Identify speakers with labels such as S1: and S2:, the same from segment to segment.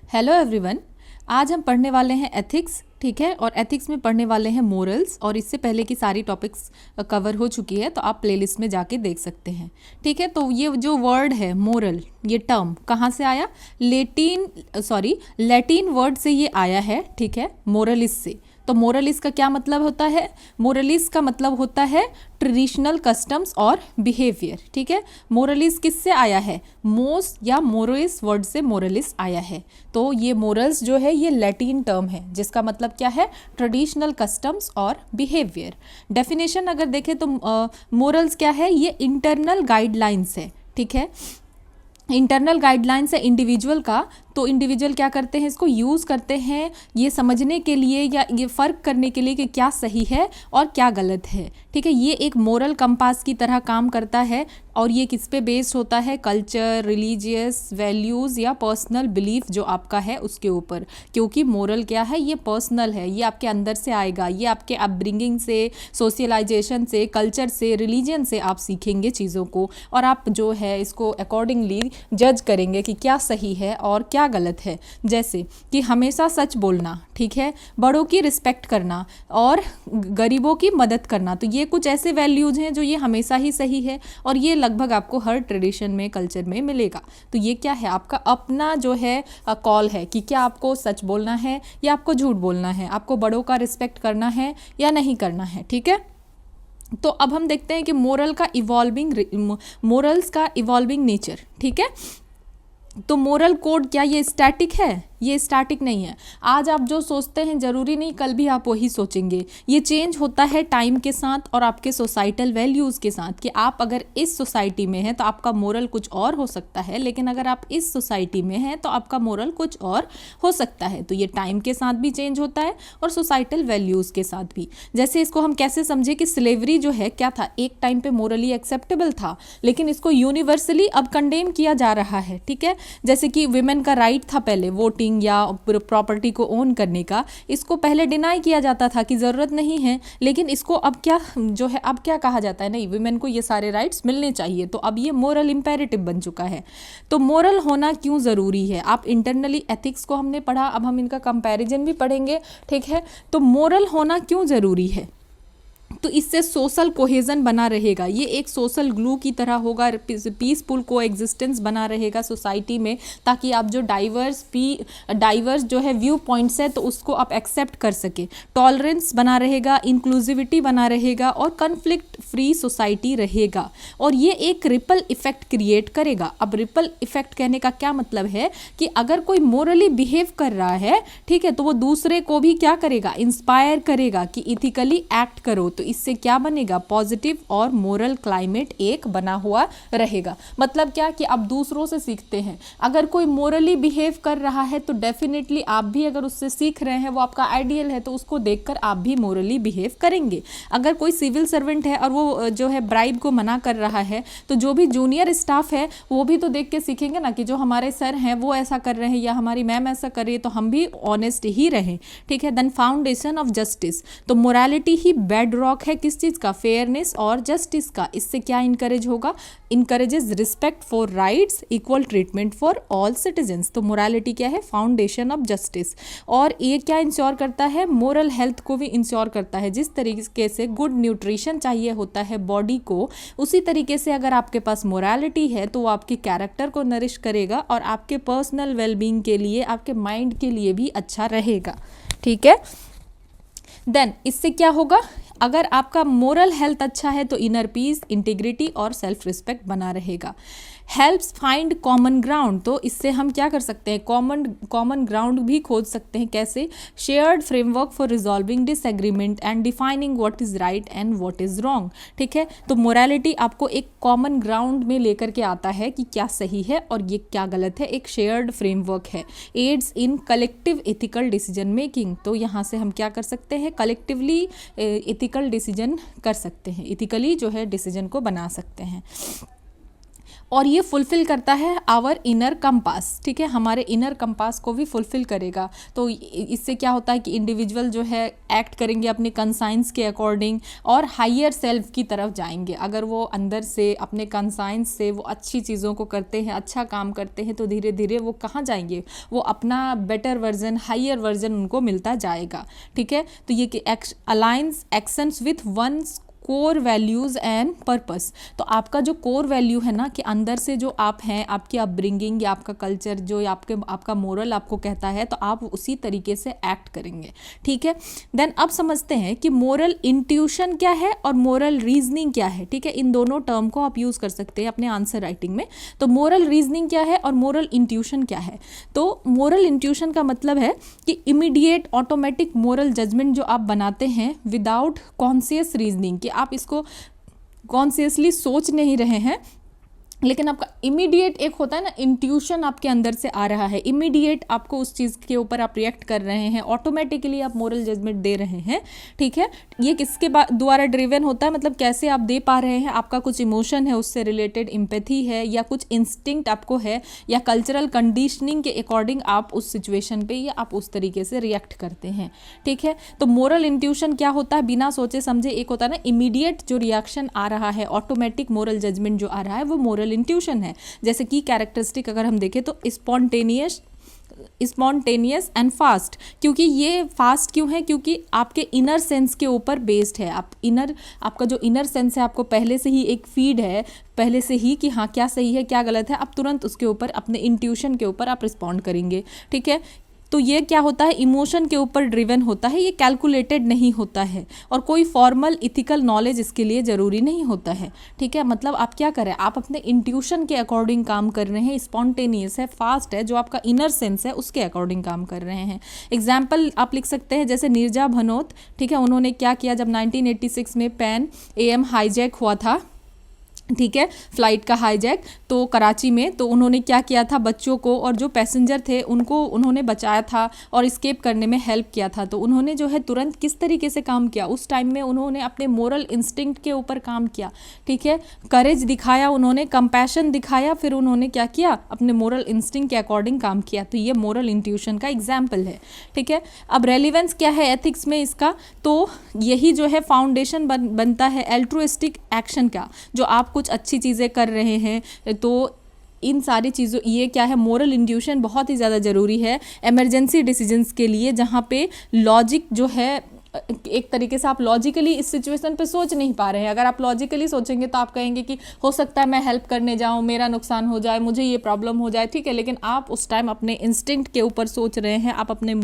S1: Hello everyone. आज हम पढ़ने वाले हैं एथिक्स, ठीक है। और एथिक्स में पढ़ने वाले हैं मोरल्स, और इससे पहले की सारी टॉपिक्स कवर हो चुकी है, तो आप प्लेलिस्ट में जाके देख सकते हैं, ठीक है। तो ये जो वर्ड है मोरल, ये टर्म कहाँ से आया? लैटिन वर्ड से ये आया है, ठीक है, मोरलिस से। तो मोरलिस का क्या मतलब होता है? मोरलिस का मतलब होता है ट्रेडिशनल कस्टम्स और बिहेवियर, ठीक है। मोरलिस किससे आया है? मोस या मोरिस वर्ड से मोरलिस आया है। तो ये मोरल्स जो है ये लैटिन टर्म है, जिसका मतलब क्या है? ट्रेडिशनल कस्टम्स और बिहेवियर। डेफिनेशन अगर देखें तो मोरल्स क्या है? ये इंटरनल गाइडलाइंस है, ठीक है। इंटरनल गाइडलाइंस है इंडिविजुअल का। तो इंडिविजुअल क्या करते हैं? इसको यूज़ करते हैं ये समझने के लिए या ये फ़र्क करने के लिए कि क्या सही है और क्या गलत है, ठीक है। ये एक मोरल कंपास की तरह काम करता है, और ये किस पे बेस्ड होता है? कल्चर, रिलीजियस वैल्यूज़ या पर्सनल बिलीफ जो आपका है उसके ऊपर। क्योंकि मोरल क्या है? ये पर्सनल है, ये आपके अंदर से आएगा, ये आपके अपब्रिंगिंग से, सोशलाइजेशन से, कल्चर से, रिलीजन से आप सीखेंगे चीज़ों को, और आप जो है इसको अकॉर्डिंगली जज करेंगे कि क्या सही है और क्या गलत है। जैसे कि हमेशा सच बोलना, ठीक है, बड़ों की रिस्पेक्ट करना और गरीबों की मदद करना। तो ये कुछ ऐसे वैल्यूज हैं जो ये हमेशा ही सही है, और ये लगभग आपको हर ट्रेडिशन में, कल्चर में मिलेगा। तो ये क्या है? आपका अपना जो है कॉल है कि क्या आपको सच बोलना है या आपको झूठ बोलना है, आपको बड़ों का रिस्पेक्ट करना है या नहीं करना है, ठीक है। तो अब हम देखते हैं कि मोरल्स का इवॉल्विंग नेचर, ठीक है। तो मोरल कोड क्या ये स्टैटिक है? ये स्टैटिक नहीं है। आज आप जो सोचते हैं ज़रूरी नहीं कल भी आप वही सोचेंगे। ये चेंज होता है टाइम के साथ और आपके सोसाइटल वैल्यूज़ के साथ, कि आप अगर इस सोसाइटी में हैं तो आपका मोरल कुछ और हो सकता है, लेकिन अगर आप इस सोसाइटी में हैं तो आपका मोरल कुछ और हो सकता है। तो ये टाइम के साथ भी चेंज होता है और सोसाइटल वैल्यूज़ के साथ भी। जैसे इसको हम कैसे समझे कि स्लेवरी जो है क्या था? एक टाइम पे मोरली एक्सेप्टेबल था, लेकिन इसको यूनिवर्सली अब कंडेम किया जा रहा है, ठीक है। जैसे कि विमेन का राइट था पहले वोटिंग या प्रॉपर्टी को ओन करने का, इसको पहले डिनाई किया जाता था कि ज़रूरत नहीं है, लेकिन इसको अब क्या जो है, अब क्या कहा जाता है? नहीं, विमेन को ये सारे राइट्स मिलने चाहिए। तो अब ये मोरल इम्पेरेटिव बन चुका है। तो मोरल होना क्यों ज़रूरी है? आप इंटरनली एथिक्स को हमने पढ़ा, अब हम इनका कंपैरिजन भी पढ़ेंगे, ठीक है। तो मोरल होना क्यों ज़रूरी है? तो इससे सोशल कोहेजन बना रहेगा, ये एक सोशल ग्लू की तरह होगा, पीसफुल को एग्जिस्टेंस बना रहेगा सोसाइटी में, ताकि आप जो डाइवर्स जो है व्यू पॉइंट्स है तो उसको आप एक्सेप्ट कर सके। टॉलरेंस बना रहेगा, इंक्लूसिविटी बना रहेगा और कन्फ्लिक्ट फ्री सोसाइटी रहेगा, और ये एक रिपल इफेक्ट क्रिएट करेगा। अब रिपल इफेक्ट कहने का क्या मतलब है? कि अगर कोई मोरली बिहेव कर रहा है, ठीक है, तो वो दूसरे को भी क्या करेगा? इंस्पायर करेगा कि इथिकली एक्ट करो। तो इससे क्या बनेगा? पॉजिटिव और मोरल क्लाइमेट एक बना हुआ रहेगा। मतलब क्या? कि आप दूसरों से सीखते हैं। अगर कोई मोरली बिहेव कर रहा है तो डेफिनेटली आप भी अगर उससे सीख रहे हैं, वो आपका आइडियल है, तो उसको देखकर आप भी मोरली बिहेव करेंगे। अगर कोई सिविल सर्वेंट है और वो जो है ब्राइब को मना कर रहा है, तो जो भी जूनियर स्टाफ है वो भी तो देख के सीखेंगे ना, कि जो हमारे सर हैं वो ऐसा कर रहे हैं या हमारी मैम ऐसा कर रही है, तो हम भी ऑनेस्ट ही रहें, ठीक है। Then foundation of justice. तो मोरालिटी ही बेड रॉक है किस चीज़ का? फेयरनेस और जस्टिस का। इससे क्या इनकरेज होगा? Encourages respect for rights, equal treatment for all citizens. तो मोरालिटी क्या है? Foundation of justice. और ये क्या इंश्योर करता है? मोरल हेल्थ को भी इंश्योर करता है। जिस तरीके से गुड न्यूट्रिशन चाहिए होता है बॉडी को, उसी तरीके से अगर आपके पास मोरालिटी है तो वो आपके कैरेक्टर को नरिश करेगा और आपके पर्सनल वेलबींग के लिए, आपके माइंड के लिए भी अच्छा रहेगा, ठीक है। देन इससे क्या होगा? अगर आपका मोरल हेल्थ अच्छा है तो इनर पीस, इंटीग्रिटी और सेल्फ रिस्पेक्ट बना रहेगा। Helps find common ground. तो इससे हम क्या कर सकते हैं? कॉमन ग्राउंड भी खोज सकते हैं। कैसे? Shared framework for resolving disagreement and defining what is right and what is wrong, ठीक है। तो मोरालिटी आपको एक कॉमन ग्राउंड में लेकर के आता है कि क्या सही है और ये क्या गलत है। एक शेयर्ड फ्रेमवर्क है। Aids in collective ethical decision making. तो यहाँ से हम क्या कर सकते हैं? कलेक्टिवली एथिकल डिसीजन कर सकते हैं, एथिकली जो है डिसीजन को बना सकते हैं। और ये फुलफिल करता है आवर इनर कंपास, ठीक है, हमारे इनर कंपास को भी फुलफिल करेगा। तो इससे क्या होता है कि इंडिविजुअल जो है एक्ट करेंगे अपने कंसाइंस के अकॉर्डिंग और हायर सेल्फ की तरफ जाएंगे। अगर वो अंदर से अपने कंसाइंस से वो अच्छी चीज़ों को करते हैं, अच्छा काम करते हैं, तो धीरे धीरे वो कहाँ जाएंगे, वो अपना बेटर वर्जन, हायर वर्जन उनको मिलता जाएगा, ठीक है। तो ये कि aligns actions with one's core values and purpose. तो आपका जो कोर वैल्यू है ना, कि अंदर से जो आप हैं, आपकी अपब्रिंगिंग या आपका कल्चर जो आपका मोरल आपको कहता है, तो आप उसी तरीके से एक्ट करेंगे, ठीक है। देन अब समझते हैं कि मोरल इंट्यूशन क्या है और मोरल रीजनिंग क्या है, ठीक है। इन दोनों टर्म को आप यूज़ कर सकते हैं अपने आंसर राइटिंग में। तो मोरल रीजनिंग क्या है और मोरल इंट्यूशन क्या है। तो मोरल इंट्यूशन का मतलब है कि इमीडिएट ऑटोमेटिक मोरल जजमेंट जो आप बनाते हैं विदाउट कॉन्शियस रीजनिंग, कि आप इसको कॉन्शियसली सोच नहीं रहे हैं, लेकिन आपका इमीडिएट एक होता है ना, इंट्यूशन आपके अंदर से आ रहा है, इमीडिएट आपको उस चीज़ के ऊपर आप रिएक्ट कर रहे हैं, ऑटोमेटिकली आप मोरल जजमेंट दे रहे हैं, ठीक है। ये किसके द्वारा ड्रिवन होता है, मतलब कैसे आप दे पा रहे हैं, आपका कुछ इमोशन है उससे रिलेटेड, एम्पैथी है या कुछ इंस्टिंक्ट आपको है या कल्चरल कंडीशनिंग के अकॉर्डिंग आप उस सिचुएशन पे या आप उस तरीके से रिएक्ट करते हैं, ठीक है। तो मोरल इंट्यूशन क्या होता है, बिना सोचे समझे एक होता है ना इमीडिएट जो रिएक्शन आ रहा है, ऑटोमेटिक मोरल जजमेंट जो आ रहा है, वो मोरल इंट्यूशन है। जैसे की कैरेक्टरिस्टिक अगर हम देखें तो स्पॉन्टेनियस एंड फास्ट। क्योंकि ये फास्ट क्यों है, क्योंकि आपके इनर सेंस के ऊपर बेस्ड है। आपका जो इनर सेंस है, आपको पहले से ही एक फीड है पहले से ही कि हाँ क्या सही है क्या गलत है, आप तुरंत उसके ऊपर अपने इंट्यूशन के ऊपर आप रिस्पॉन्ड करेंगे, ठीक है। तो ये क्या होता है, इमोशन के ऊपर ड्रिवन होता है, ये कैलकुलेटेड नहीं होता है और कोई फॉर्मल इथिकल नॉलेज इसके लिए ज़रूरी नहीं होता है, ठीक है। मतलब आप क्या करें, आप अपने इंट्यूशन के अकॉर्डिंग काम कर रहे हैं, स्पॉन्टेनियस है, फास्ट है, जो आपका इनर सेंस है उसके अकॉर्डिंग काम कर रहे हैं। एग्जाम्पल आप लिख सकते हैं, जैसे नीरजा भनोत, ठीक है, उन्होंने क्या किया जब 1986 में पैन AM हाईजैक हुआ था, ठीक है, फ्लाइट का हाईजैक, तो कराची में, तो उन्होंने क्या किया था, बच्चों को और जो पैसेंजर थे उनको उन्होंने बचाया था और स्केप करने में हेल्प किया था। तो उन्होंने जो है तुरंत किस तरीके से काम किया, उस टाइम में उन्होंने अपने मोरल इंस्टिंक्ट के ऊपर काम किया, ठीक है, करेज दिखाया, उन्होंने कंपैशन दिखाया, फिर उन्होंने क्या किया, अपने मोरल इंस्टिंक्ट के अकॉर्डिंग काम किया। तो ये मोरल इंट्यूशन का एग्जाम्पल है, ठीक है। अब रेलिवेंस क्या है एथिक्स में इसका, तो यही जो है फाउंडेशन बनता है एल्ट्रुइस्टिक एक्शन का। जो आप कुछ अच्छी चीज़ें कर रहे हैं तो इन सारी चीज़ों, ये क्या है, मोरल इंट्यूशन बहुत ही ज़्यादा ज़रूरी है इमरजेंसी डिसीजंस के लिए, जहाँ पे लॉजिक जो है एक तरीके से आप लॉजिकली इस सिचुएशन पे सोच नहीं पा रहे हैं। अगर आप लॉजिकली सोचेंगे तो आप कहेंगे कि हो सकता है मैं हेल्प करने जाऊं, मेरा नुकसान हो जाए, मुझे ये प्रॉब्लम हो जाए, ठीक है, लेकिन आप उस टाइम अपने इंस्टिंक्ट के ऊपर सोच रहे हैं, आप अपने,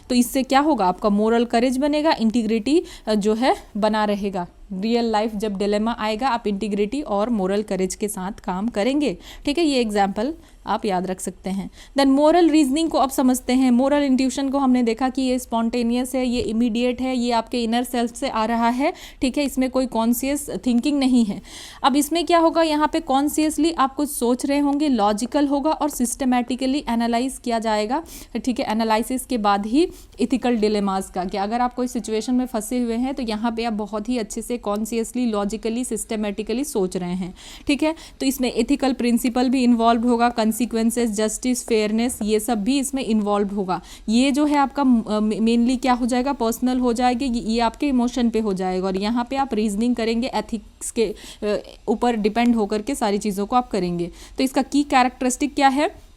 S1: तो इससे क्या होगा, आपका मोरल करेज बनेगा, इंटीग्रिटी जो है बना रहेगा। रियल लाइफ जब डिलेमा आएगा, आप इंटीग्रिटी और मोरल करेज के साथ काम करेंगे, ठीक है। ये एग्जाम्पल आप याद रख सकते हैं। देन मोरल रीजनिंग को अब समझते हैं। मोरल इंट्यूशन को हमने देखा कि ये स्पॉन्टेनियस है, ये इमीडिएट है, ये आपके इनर सेल्फ से आ रहा है, ठीक है, इसमें कोई कॉन्शियस थिंकिंग नहीं है। अब इसमें क्या होगा, यहाँ पे कॉन्शियसली आप कुछ सोच रहे होंगे, लॉजिकल होगा और सिस्टमैटिकली एनालाइज किया जाएगा, ठीक है। एनालिसिस के बाद ही इथिकल डिलेमास का, कि अगर आप कोई सिचुएशन में फंसे हुए हैं तो यहाँ पे आप बहुत ही अच्छे से कॉन्शियसली, लॉजिकली, सिस्टमैटिकली सोच रहे हैं, ठीक है। तो इसमें एथिकल प्रिंसिपल भी इन्वॉल्व होगा, कॉन्सिक्वेंसेस, जस्टिस, फेयरनेस, ये सब भी इसमें इन्वॉल्व होगा। ये जो है आपका मेनली क्या हो जाएगा, पर्सनल हो जाएगी, ये आपके इमोशन पे हो जाएगा और यहाँ पे आप रीजनिंग करेंगे, एथिक्स के ऊपर डिपेंड होकर के सारी चीज़ों को आप करेंगे। तो इसका की कैरेक्टरिस्टिक क्या है,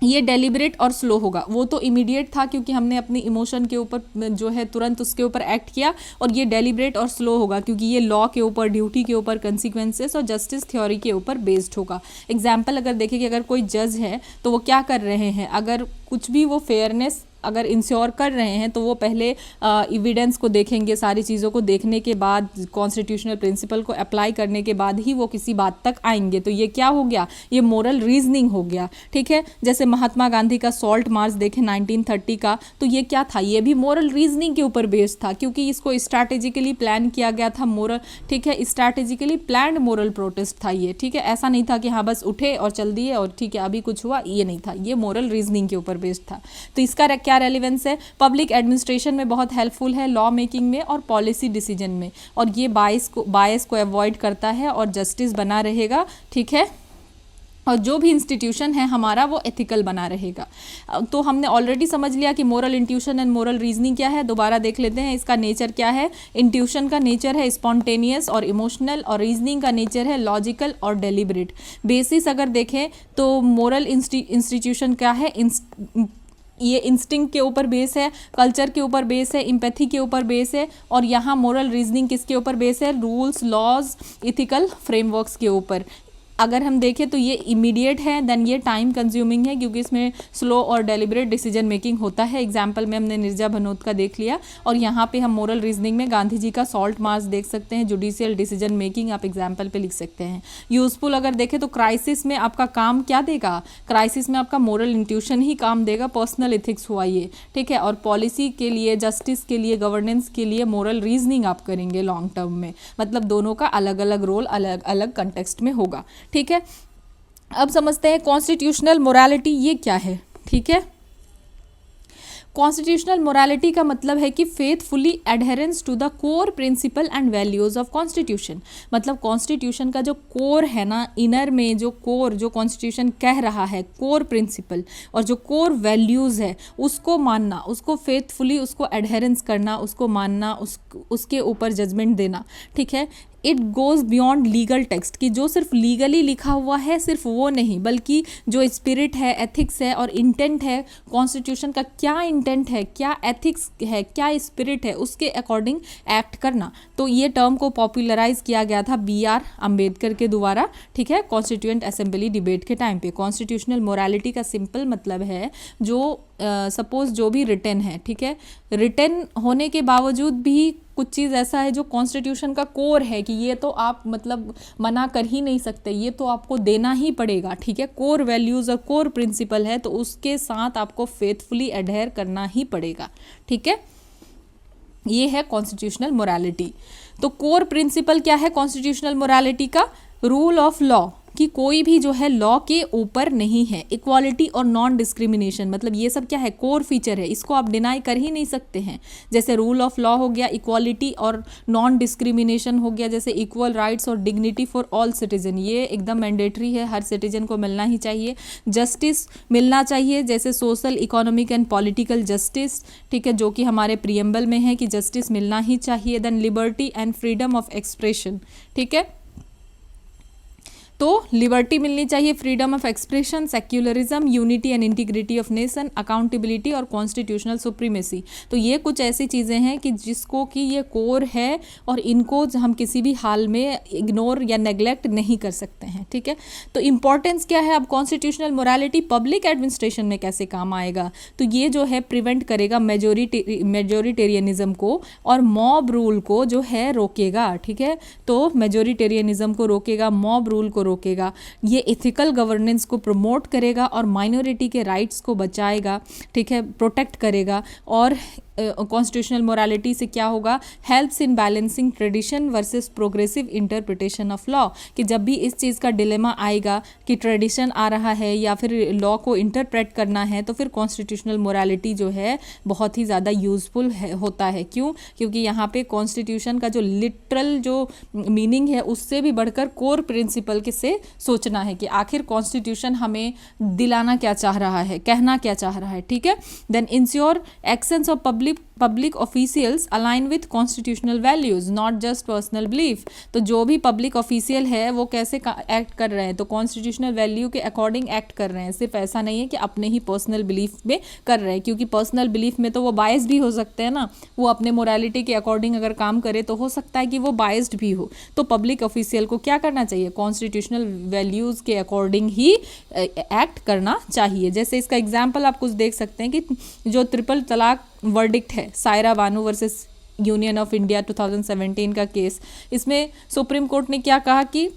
S1: ये डेलिब्रेट और स्लो होगा। वो तो इमीडिएट था क्योंकि हमने अपनी इमोशन के ऊपर जो है तुरंत उसके ऊपर एक्ट किया, और ये डेलिब्रेट और स्लो होगा क्योंकि ये लॉ के ऊपर, ड्यूटी के ऊपर, कंसिक्वेंसेस और जस्टिस थ्योरी के ऊपर बेस्ड होगा। एग्जाम्पल अगर देखें कि अगर कोई जज है तो वो क्या कर रहे हैं, अगर कुछ भी वो फेयरनेस अगर इंश्योर कर रहे हैं तो वो पहले एविडेंस को देखेंगे, सारी चीज़ों को देखने के बाद, कॉन्स्टिट्यूशनल प्रिंसिपल को अप्लाई करने के बाद ही वो किसी बात तक आएंगे। तो ये क्या हो गया, ये मोरल रीजनिंग हो गया, ठीक है। जैसे महात्मा गांधी का सॉल्ट मार्च देखें 1930 का, तो ये क्या था, ये भी मोरल रीजनिंग के ऊपर बेस्ड था क्योंकि इसको स्ट्रैटेजिकली प्लान किया गया था, मोरल, ठीक है, स्ट्रैटेजिकली प्लान्ड मोरल प्रोटेस्ट था ये, ठीक है। ऐसा नहीं था कि हाँ बस उठे और चल दिए और ठीक है अभी कुछ हुआ, ये नहीं था, ये मोरल रीजनिंग के ऊपर बेस्ड था। तो इसका क्या रेलिवेंस है, पब्लिक एडमिनिस्ट्रेशन में बहुत हेल्पफुल है, लॉ मेकिंग में और पॉलिसी डिसीजन में, और ये बायस को अवॉइड करता है और जस्टिस बना रहेगा, ठीक है। और जो भी इंस्टीट्यूशन है हमारा वो एथिकल बना रहेगा। तो हमने ऑलरेडी समझ लिया कि moral intuition and moral reasoning क्या है। दोबारा देख लेते हैं इसका नेचर क्या है। इंट्यूशन का नेचर है स्पॉन्टेनियस और इमोशनल, और रीजनिंग का नेचर है लॉजिकल और डेलिबरेट। बेसिस अगर देखें तो मोरल इंस्टीट्यूशन क्या है, ये इंस्टिंक्ट के ऊपर बेस है, कल्चर के ऊपर बेस है, इम्पैथी के ऊपर बेस है, और यहाँ मोरल रीजनिंग किसके ऊपर बेस है, रूल्स, लॉज, इथिकल फ्रेमवर्क्स के ऊपर। अगर हम देखें तो ये इमीडिएट है, देन ये टाइम कंज्यूमिंग है क्योंकि इसमें स्लो और डेलिबरेट डिसीजन मेकिंग होता है। एग्जाम्पल में हमने निर्जा भनोत का देख लिया, और यहाँ पे हम मोरल रीजनिंग में गांधी जी का सॉल्ट मार्च देख सकते हैं, जुडिशियल डिसीजन मेकिंग आप एग्जाम्पल पे लिख सकते हैं। यूजफुल अगर देखें तो क्राइसिस में आपका काम क्या देगा, क्राइसिस में आपका मोरल इंट्यूशन ही काम देगा, पर्सनल इथिक्स हुआ ये, ठीक है। और पॉलिसी के लिए, जस्टिस के लिए, गवर्नेंस के लिए मोरल रीजनिंग आप करेंगे लॉन्ग टर्म में, मतलब दोनों का अलग अलग रोल अलग अलग कंटेक्स्ट में होगा, ठीक है। अब समझते हैं कॉन्स्टिट्यूशनल मोरालिटी ये क्या है, ठीक है। कॉन्स्टिट्यूशनल मोरालिटी का मतलब है कि faithfully adherence to the core principle and values of constitution. मतलब कॉन्स्टिट्यूशन का जो कोर है ना, इनर में जो कोर, जो कॉन्स्टिट्यूशन कह रहा है, कोर प्रिंसिपल और जो कोर वैल्यूज है उसको मानना, उसको फेथफुली उसको एडहेरेंस करना, उसको मानना, उसके ऊपर जजमेंट देना, ठीक है। It goes beyond legal text, कि जो सिर्फ लीगली लिखा हुआ है सिर्फ वो नहीं, बल्कि जो स्पिरिट है, एथिक्स है और इंटेंट है, कॉन्स्टिट्यूशन का क्या इंटेंट है, क्या एथिक्स है, क्या स्पिरिट है, उसके अकॉर्डिंग एक्ट करना। तो ये टर्म को पॉपुलराइज किया गया था BR अम्बेडकर के द्वारा, ठीक है, कॉन्स्टिट्यूएंट असेंबली डिबेट के टाइम पे। कॉन्स्टिट्यूशनल मोरालिटी का सिंपल मतलब है जो सपोज जो भी रिटन है, ठीक है, रिटन होने के बावजूद भी कुछ चीज़ ऐसा है जो कॉन्स्टिट्यूशन का कोर है कि ये तो आप मतलब मना कर ही नहीं सकते, ये तो आपको देना ही पड़ेगा, ठीक है। कोर वैल्यूज़ और कोर प्रिंसिपल है तो उसके साथ आपको फेथफुली एडहेयर करना ही पड़ेगा, ठीक है। ये है कॉन्स्टिट्यूशनल मोरालिटी। तो कोर प्रिंसिपल क्या है कॉन्स्टिट्यूशनल मोरालिटी का, रूल ऑफ लॉ, कि कोई भी जो है लॉ के ऊपर नहीं है, इक्वालिटी और नॉन डिस्क्रिमिनेशन, मतलब ये सब क्या है, कोर फीचर है, इसको आप डिनाई कर ही नहीं सकते हैं। जैसे रूल ऑफ लॉ हो गया, इक्वालिटी और नॉन डिस्क्रिमिनेशन हो गया, जैसे इक्वल राइट्स और डिग्निटी फॉर ऑल सिटीजन, ये एकदम मैंडेटरी है, हर सिटीजन को मिलना ही चाहिए। जस्टिस मिलना चाहिए, जैसे social, economic and political justice, ठीक है, जो कि हमारे प्रियम्बल में है कि जस्टिस मिलना ही चाहिए। Then liberty and freedom of expression, ठीक है, तो लिबर्टी मिलनी चाहिए, freedom of expression, secularism, unity and integrity of nation, accountability और कॉन्स्टिट्यूशनल सुप्रीमेसी। तो ये कुछ ऐसी चीज़ें हैं कि जिसको कि ये कोर है और इनको हम किसी भी हाल में इग्नोर या नेग्लेक्ट नहीं कर सकते हैं, ठीक है। तो इम्पॉर्टेंस क्या है अब कॉन्स्टिट्यूशनल मोरालिटी पब्लिक एडमिनिस्ट्रेशन में कैसे काम आएगा, तो ये जो है प्रिवेंट करेगा मेजोरिटेरियनिज्म को और मॉब रूल को जो है रोकेगा, ठीक है। तो मेजोरिटेरियनिज्म को रोकेगा, मॉब रूल को रोकेगा, ये एथिकल गवर्नेंस को प्रमोट करेगा और माइनॉरिटी के राइट्स को बचाएगा, ठीक है, प्रोटेक्ट करेगा। और कॉन्स्टिट्यूशनल मोरालिटी से क्या होगा, helps in balancing tradition versus progressive interpretation of law, कि जब भी इस चीज़ का डिलेमा आएगा कि ट्रेडिशन आ रहा है या फिर लॉ को इंटरप्रेट करना है, तो फिर कॉन्स्टिट्यूशनल मोरालिटी जो है बहुत ही ज़्यादा यूजफुल होता है। क्यों, क्योंकि यहाँ पे कॉन्स्टिट्यूशन का जो लिटरल जो मीनिंग है उससे भी बढ़कर कोर प्रिंसिपल के से सोचना है कि आखिर कॉन्स्टिट्यूशन हमें दिलाना क्या चाह रहा है, कहना क्या चाह रहा है, ठीक है। Then ensure actions of public officials align with constitutional values, not just personal belief. तो जो भी पब्लिक ऑफिशियल है वो कैसे एक्ट कर रहे हैं, तो कॉन्स्टिट्यूशनल वैल्यू के अकॉर्डिंग एक्ट कर रहे हैं, सिर्फ ऐसा नहीं है कि अपने ही पर्सनल बिलीफ में कर रहे हैं, क्योंकि पर्सनल बिलीफ में तो वो बायस्ड भी हो सकते हैं ना, वो अपने मोरालिटी के अकॉर्डिंग अगर काम करे तो हो सकता है कि वो बायस्ड भी हो। तो पब्लिक ऑफिशियल को क्या करना चाहिए, कॉन्स्टिट्यूशनल वैल्यूज़ के अकॉर्डिंग ही एक्ट करना चाहिए। जैसे इसका एग्जाम्पल आप कुछ देख सकते हैं कि जो ट्रिपल तलाक वर्डिक्ट है, Saira Banu versus Union of India 2017 का केस, इसमें सुप्रीम कोर्ट ने क्या कहा कि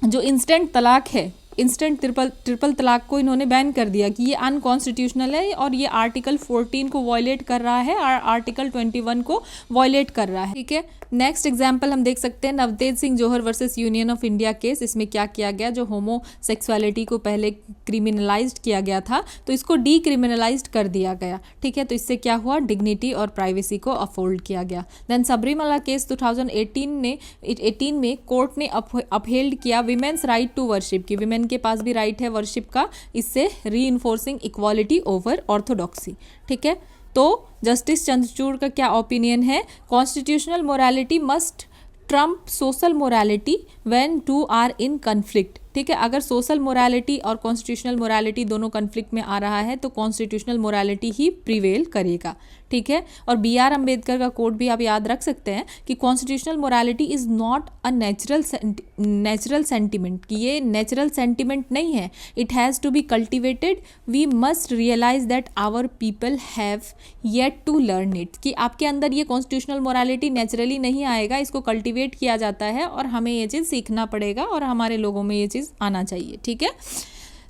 S1: जो इंस्टेंट तलाक है, इंस्टेंट ट्रिपल तलाक को इन्होंने बैन कर दिया कि ये अनकॉन्स्टिट्यूशनल है और ये आर्टिकल 14 को वॉयलेट कर रहा है और आर्टिकल 21 को वॉयलेट कर रहा है, ठीक है। नेक्स्ट एग्जाम्पल हम देख सकते हैं Navtej Singh Johar versus Union of India case. इसमें क्या किया गया, जो होमोसेक्सुअलिटी को पहले क्रिमिनलाइज्ड किया गया था तो इसको डीक्रिमिनलाइज्ड कर दिया गया, ठीक है। तो इससे क्या हुआ, डिग्निटी और प्राइवेसी को अफोल्ड किया गया। देन सबरीमाला केस 2018 में कोर्ट ने अपहेल्ड किया विमेन्स राइट टू वर्शिप, की विमेन इनके पास भी राइट है वर्शिप का, इससे री इन्फोर्सिंग इक्वालिटी ओवर ऑर्थोडॉक्सी। ठीक है, तो जस्टिस चंद्रचूड़ का क्या ओपिनियन है, constitutional morality must trump social morality when two are in conflict. ठीक है, अगर सोशल मोरालिटी और कॉन्स्टिट्यूशनल मोरालिटी दोनों कन्फ्लिक्ट में आ रहा है तो कॉन्स्टिट्यूशनल मोरालिटी ही प्रिवेल करेगा। ठीक है, और B.R. अम्बेडकर का कोट भी आप याद रख सकते हैं कि constitutional morality is not a natural sentiment, कि ये नेचुरल सेंटिमेंट नहीं है, it has to be cultivated, we must realise that our people have yet to learn it, कि आपके अंदर ये कॉन्स्टिट्यूशनल मोरालिटी नेचुरली नहीं आएगा, इसको कल्टिवेट किया जाता है और हमें ये चीज़ सीखना पड़ेगा और हमारे लोगों में ये चीज़ आना चाहिए। ठीक है,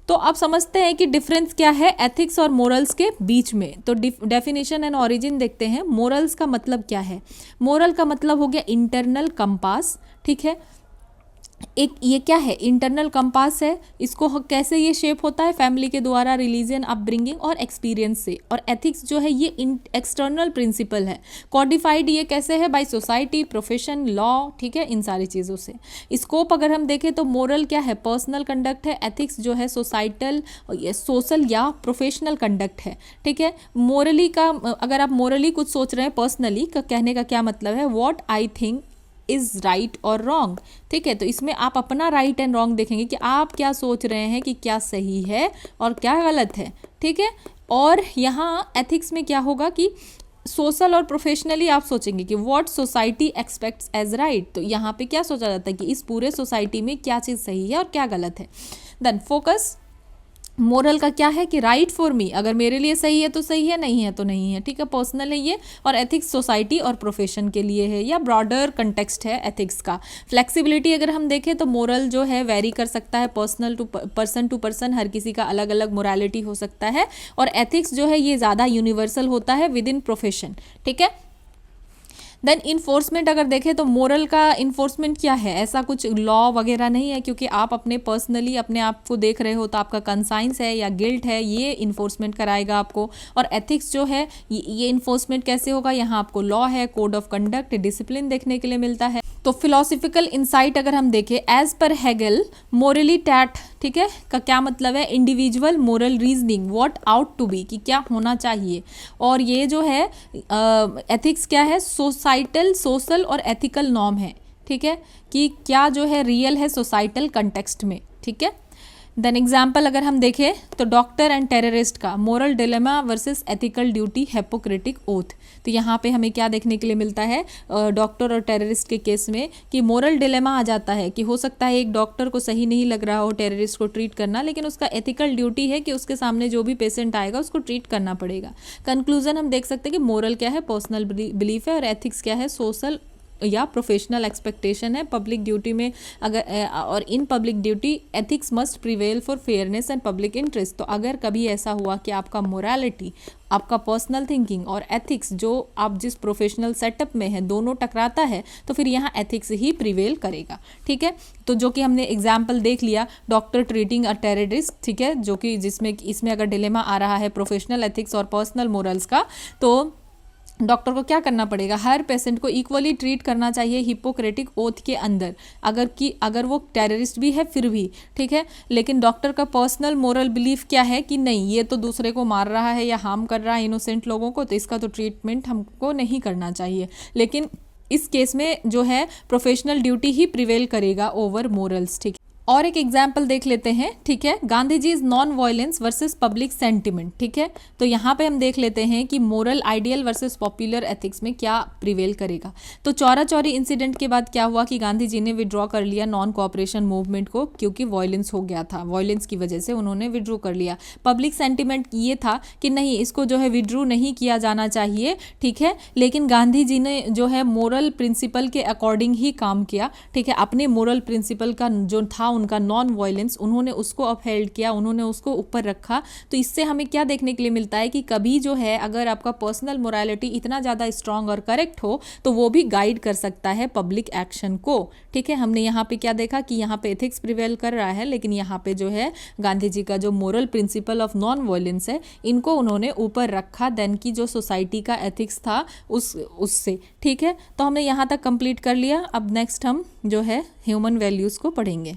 S1: तो अब समझते हैं कि डिफरेंस क्या है एथिक्स और मोरल्स के बीच में। तो डेफिनेशन एंड ओरिजिन देखते हैं। मोरल्स का मतलब क्या है, मोरल का मतलब हो गया इंटरनल कंपास। ठीक है, एक ये क्या है, इंटरनल कंपास है, इसको कैसे ये शेप होता है, फैमिली के द्वारा, रिलीजन, अपब्रिंगिंग और एक्सपीरियंस से। और एथिक्स जो है ये एक्सटर्नल प्रिंसिपल है, कॉडिफाइड ये कैसे है, बाय सोसाइटी, प्रोफेशन, लॉ। ठीक है, इन सारी चीज़ों से। स्कोप अगर हम देखें तो मोरल क्या है, पर्सनल कंडक्ट है, एथिक्स जो है सोसाइटल, सोशल या प्रोफेशनल कंडक्ट है। ठीक है, मोरली का अगर आप मोरली कुछ सोच रहे हैं, पर्सनली का कहने का क्या मतलब है, what I think is right और रॉन्ग। ठीक है, तो इसमें आप अपना राइट एंड रॉन्ग देखेंगे कि आप क्या सोच रहे हैं कि क्या सही है और क्या गलत है। ठीक है, और यहाँ एथिक्स में क्या होगा कि सोशल और प्रोफेशनली आप सोचेंगे कि what society expects as right, तो यहाँ पे क्या सोचा जाता है कि इस पूरे सोसाइटी में क्या चीज़ सही है और क्या गलत है। देन फोकस मोरल का क्या है कि राइट फॉर मी, अगर मेरे लिए सही है तो सही है, नहीं है तो नहीं है। ठीक है, पर्सनल है ये। और एथिक्स सोसाइटी और प्रोफेशन के लिए है या ब्रॉडर कंटेक्स्ट है एथिक्स का। फ्लेक्सिबिलिटी अगर हम देखें तो मोरल जो है वेरी कर सकता है, पर्सनल टू पर्सन, हर किसी का अलग अलग मोरालिटी हो सकता है। और एथिक्स जो है ये ज़्यादा यूनिवर्सल होता है विद इन प्रोफेशन। ठीक है, देन इन्फोर्समेंट अगर देखें तो मोरल का इन्फोर्समेंट क्या है, ऐसा कुछ लॉ वगैरह नहीं है, क्योंकि आप अपने पर्सनली अपने आप को देख रहे हो तो आपका कंसाइंस है या गिल्ट है, ये इन्फोर्समेंट कराएगा आपको। और एथिक्स जो है ये इन्फोर्समेंट कैसे होगा, यहाँ आपको लॉ है, कोड ऑफ कंडक्ट, डिसिप्लिन देखने के लिए मिलता है। तो फिलोसफिकल इंसाइट अगर हम देखें, as per Hegel Morli TET, ठीक है, का क्या मतलब है, individual moral reasoning what ought to be, कि क्या होना चाहिए। और ये जो है एथिक्स क्या है, सोसाइटल, सोशल और एथिकल नॉर्म है। ठीक है, कि क्या जो है रियल है सोसाइटल कंटेक्स्ट में। ठीक है, देन एग्जाम्पल अगर हम देखें तो डॉक्टर एंड टेररिस्ट का, moral dilemma versus ethical duty, Hippocratic oath. तो यहाँ पे हमें क्या देखने के लिए मिलता है डॉक्टर और टेररिस्ट के केस में, कि मोरल डिलेमा आ जाता है कि हो सकता है एक डॉक्टर को सही नहीं लग रहा हो टेररिस्ट को ट्रीट करना, लेकिन उसका एथिकल ड्यूटी है कि उसके सामने जो भी पेशेंट आएगा उसको ट्रीट करना पड़ेगा। कंक्लूजन हम देख सकते हैं कि मोरल क्या है, पर्सनल बिलीफ है, और एथिक्स क्या है, सोशल या प्रोफेशनल एक्सपेक्टेशन है। पब्लिक ड्यूटी में अगर और in public duty ethics must prevail for fairness and public interest. तो अगर कभी ऐसा हुआ कि आपका मोरालिटी, आपका पर्सनल थिंकिंग और एथिक्स जो आप जिस प्रोफेशनल सेटअप में है दोनों टकराता है, तो फिर यहाँ एथिक्स ही प्रिवेल करेगा। ठीक है, तो जो कि हमने एग्जाम्पल देख लिया, डॉक्टर ट्रीटिंग अ टेररिस्ट, ठीक है, जो कि जिसमें इसमें अगर डिलेमा आ रहा है प्रोफेशनल एथिक्स और पर्सनल मोरल्स का, तो डॉक्टर को क्या करना पड़ेगा, हर पेशेंट को इक्वली ट्रीट करना चाहिए हिपोक्रेटिक ओथ के अंदर, अगर वो टेररिस्ट भी है फिर भी। ठीक है, लेकिन डॉक्टर का पर्सनल मोरल बिलीफ क्या है कि नहीं, ये तो दूसरे को मार रहा है या हार्म कर रहा है इनोसेंट लोगों को, तो इसका तो ट्रीटमेंट हमको नहीं करना चाहिए। लेकिन इस केस में जो है प्रोफेशनल ड्यूटी ही प्रिवेल करेगा ओवर मोरल्स। ठीक है, और एक एग्जाम्पल देख लेते हैं। ठीक है, Gandhi ji is non violence versus public sentiment. ठीक है, तो यहाँ पे हम देख लेते हैं कि moral ideal versus popular ethics में क्या प्रिवेल करेगा। तो चौरा चौरी इंसिडेंट के बाद क्या हुआ कि गांधी जी ने विड्रॉ कर लिया नॉन कोऑपरेशन मूवमेंट को, क्योंकि वायलेंस हो गया था, वायलेंस की वजह से उन्होंने विड्रॉ कर लिया। पब्लिक सेंटिमेंट ये था कि नहीं, इसको जो है विड्रॉ नहीं किया जाना चाहिए। ठीक है, लेकिन गांधी जी ने जो है मोरल प्रिंसिपल के अकॉर्डिंग ही काम किया। ठीक है, अपने मोरल प्रिंसिपल का जो था उनका नॉन वायलेंस, उन्होंने उसको अपहेल्ड किया, उन्होंने उसको ऊपर रखा। तो इससे हमें क्या देखने के लिए मिलता है कि कभी जो है अगर आपका पर्सनल मोरालिटी इतना ज़्यादा स्ट्रांग और करेक्ट हो तो वो भी गाइड कर सकता है पब्लिक एक्शन को। ठीक है, हमने यहाँ पे क्या देखा कि यहाँ पे एथिक्स प्रिवेल कर रहा है, लेकिन यहाँ पे जो है गांधी जी का जो moral principle of non violence है, इनको उन्होंने ऊपर रखा देन की जो सोसाइटी का एथिक्स था उससे। ठीक है, तो हमने यहाँ तक कंप्लीट कर लिया। अब नेक्स्ट हम जो है ह्यूमन वैल्यूज़ को पढ़ेंगे।